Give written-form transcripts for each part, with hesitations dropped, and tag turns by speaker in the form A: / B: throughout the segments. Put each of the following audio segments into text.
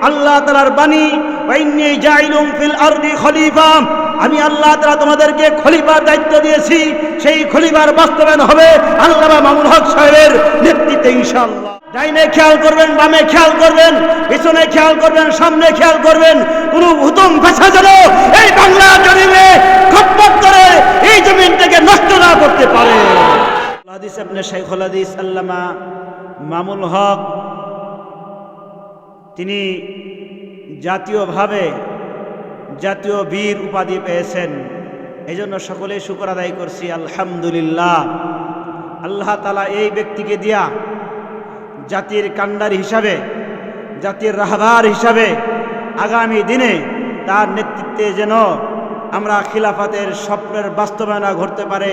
A: আল্লাহ তাআলার বাণী, ওয়া ইন্নী জাইলুম ফিল আরদি খলিফা, আমি আল্লাহ তাআলা তোমাদেরকে খলিফার দায়িত্ব দিয়েছি। সেই খলিফার বাস্তবায়ন হবে আল্লামা মামুনুল হক সাহেবের নেতৃত্বে ইনশাআল্লাহ। ডাইনে খেয়াল করবেন, বামে খেয়াল করবেন, পিছনে খেয়াল করবেন, সামনে খেয়াল করবেন, কোন হুতুম ভাষা যেন এই বাংলা জমিনে খপ্পত করে এই জমিনটাকে নষ্ট না করতে পারে। হাদিস আপনি শাইখুল হাদিস আল্লামা মামুনুল হক তিনি জাতীয়ভাবে জাতীয় বীর উপাধি পেয়েছেন। এই জন্য সকলেই শুকর আদায় করছি আলহামদুলিল্লাহ। আল্লাহ তাআলা এই ব্যক্তিকে দিয়া জাতির কান্ডার হিসাবে, জাতির রাহবার হিসাবে আগামী দিনে তার নেতৃত্বে যেন আমরা খিলাফতের স্বপ্নের বাস্তবায়ন ঘটতে পারে,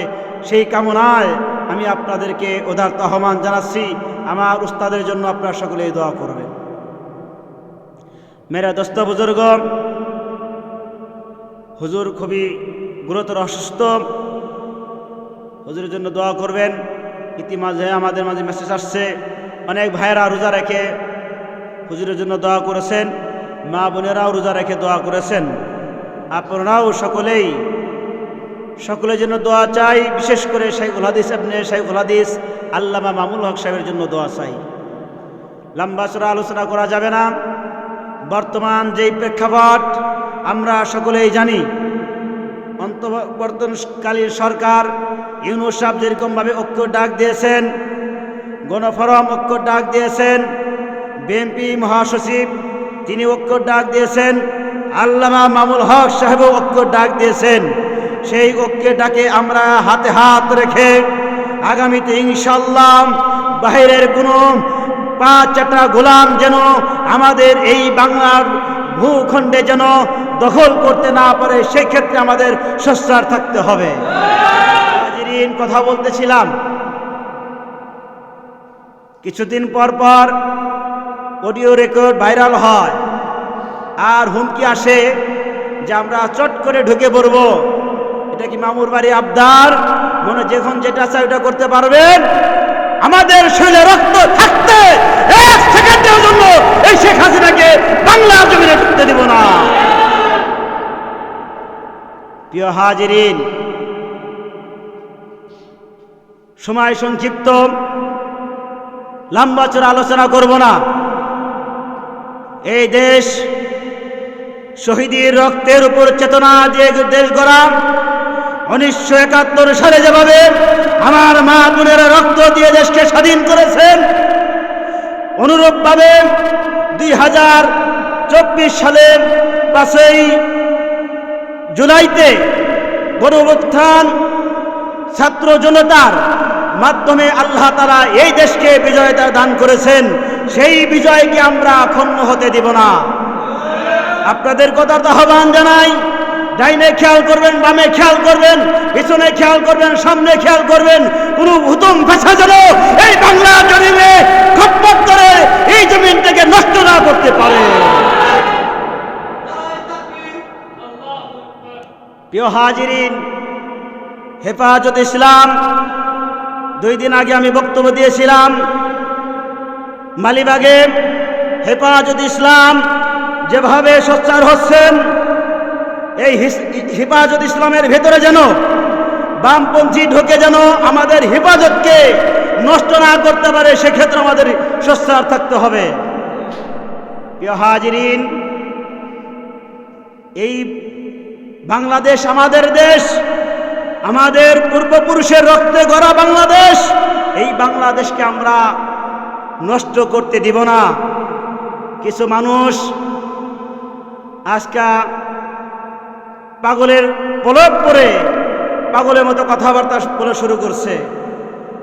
A: সেই কামনায় আমি আপনাদেরকে উদারত আহ্বান জানাচ্ছি। আমার উস্তাদের জন্য আপনারা সকলেই দোয়া করবেন। মেরা দোস্ত বুজুর্গ, হুজুর খুবই গুরুতর অসুস্থ, হুজুরের জন্য দোয়া করবেন। ইতিমাঝে আমাদের মাঝে মেসেজ আসছে, অনেক ভাইয়েরা রোজা রেখে হুজুরের জন্য দোয়া করেছেন, মা বোনেরাও রোজা রেখে দোয়া করেছেন। আপনারাও সকলের জন্য দোয়া চাই। বিশেষ করে শাইখুল হাদিস আপনি শাইখুল হাদিস আল্লামা মামুনুল হক সাহেবের জন্য দোয়া চাই। লম্বা চড়া আলোচনা করা যাবে না। বর্তমান যেই প্রেক্ষাপট আমরা সকলেই জানি, অন্তর্বর্তীকালীন সরকার ইউনূস সাহেব যেরকমভাবে ঐক্য ডাক দিয়েছেন, গণফোরাম ঐক্য ডাক দিয়েছেন, বিএনপি মহাসচিব তিনি ঐক্য ডাক দিয়েছেন, আল্লামা মামুনুল হক সাহেবও ঐক্য ডাক দিয়েছেন। সেই ঐক্যে ডাকে আমরা হাতে হাত রেখে আগামীতে ইনশাআল্লাহ বাহিরের কোনো পা চাটা গোলাম যেন আমাদের এই বাংলার ভূখণ্ডে যেন দখল করতে না পারে, সেই ক্ষেত্রে আমাদের সোচ্চার থাকতে হবে। হাজিরিন, কথা বলতেছিলাম, কিছুদিন পর পর অডিও রেকর্ড ভাইরাল হয় আর হুমকি আসে যে আমরা চট করে ঢুকে পড়বো। এটা কি মামুর বাড়ি আবদার? মনে যখন যেটা চাই ওটা করতে পারবেন। আমাদের শরীরে রক্ত থাকতে এক সেকেন্ডের জন্য এই শেখ হাসিনাকে বাংলা জমিনে ঢুকতে দেব না। প্রিয় হাজিরিন, সময় সংক্ষিপ্ত, লম্বা চড়া আলোচনা করব না। এই দেশ শহীদের রক্তের উপর চেতনা দিয়ে দেশ গড়া। 1971 সালে যেভাবে আমার মা বোনেরা রক্ত দিয়ে দেশকে স্বাধীন করেছেন, অনুরূপভাবে 2024 সালের 5ই জুলাইতে গণঅভ্যুত্থান ছাত্র জনতার মাধ্যমে আল্লাহ তাআলা এই দেশকে বিজয়তা দান করেছেন। সেই বিজয়কে আমরা ক্ষুণ্ণ হতে দিব না। আপনাদের কথার আহ্বান জানাই, ডাইনে খেয়াল করবেন, বামে খেয়াল করবেন, পিছনে খেয়াল করবেন, সামনে খেয়াল করবেন, কোন হুতুম ভাষা যেন এই বাংলা জমিনে খপ্পত করে এই জমিনটাকে নষ্ট না করতে পারে। প্রিয় হাজিরিন, হেফাজত ইসলাম, 2 দিন আগে আমি বক্তব্য দিয়েছিলাম মালিবাগে। হেফাজত ইসলাম যেভাবে সোচ্চার হচ্ছেন, এই হেফাজত ইসলামের ভেতরে যেন বামপন্থী ঢোকে যেন আমাদের হেফাজতকে নষ্ট না করতে পারে, সেক্ষেত্রে আমাদের সোচ্চার থাকতে হবে। প্রিয় হাজিরিন, এই বাংলাদেশ আমাদের দেশ, আমাদের পূর্বপুরুষের রক্তে গড়া বাংলাদেশ। এই বাংলাদেশকে আমরা নষ্ট করতে দিব না। কিছু মানুষ আজকে পাগলের প্রলোভ করে পাগলের মতো কথাবার্তা বলা শুরু করছে।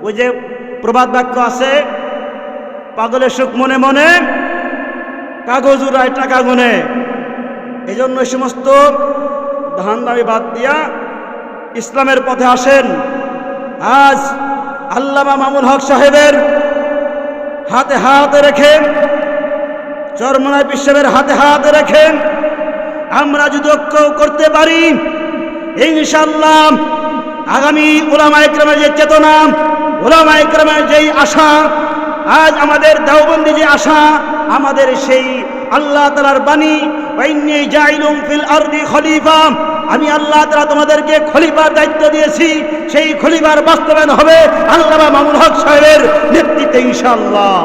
A: ওই যে প্রবাদ বাক্য আছে, পাগলের সুখ মনে মনে, কাগজ উড়ায় টাকা গুনে। এই জন্য এই সমস্ত ধান্দামি বাদ দিয়া ইসলামের পথে আসেন। আজ আল্লামা মামুনুল হক সাহেবের হাতে হাত রেখে, চরমনাই বিশ্বের হাতে হাত রেখে আমরা যদি ঐক্য করতে পারি, ইনশাআল্লাহ আগামী উলামায়ে কেরামের যে চেতনা, উলামায়ে কেরামের যেই আশা, আজ আমাদের দেওবন্দি যে আশা, আমাদের সেই আল্লাহ তাআলার বাণী, ওয়া ইন্নী জাইলুম ফিল আরদি খলিফা, আমি আল্লাহ তাআলা তোমাদেরকে খলিফার দায়িত্ব দিয়েছি, সেই খলিফার বাস্তবায়ন হবে আল্লামা মামুনুল হক সাহেবের নেতৃত্বে ইনশাআল্লাহ।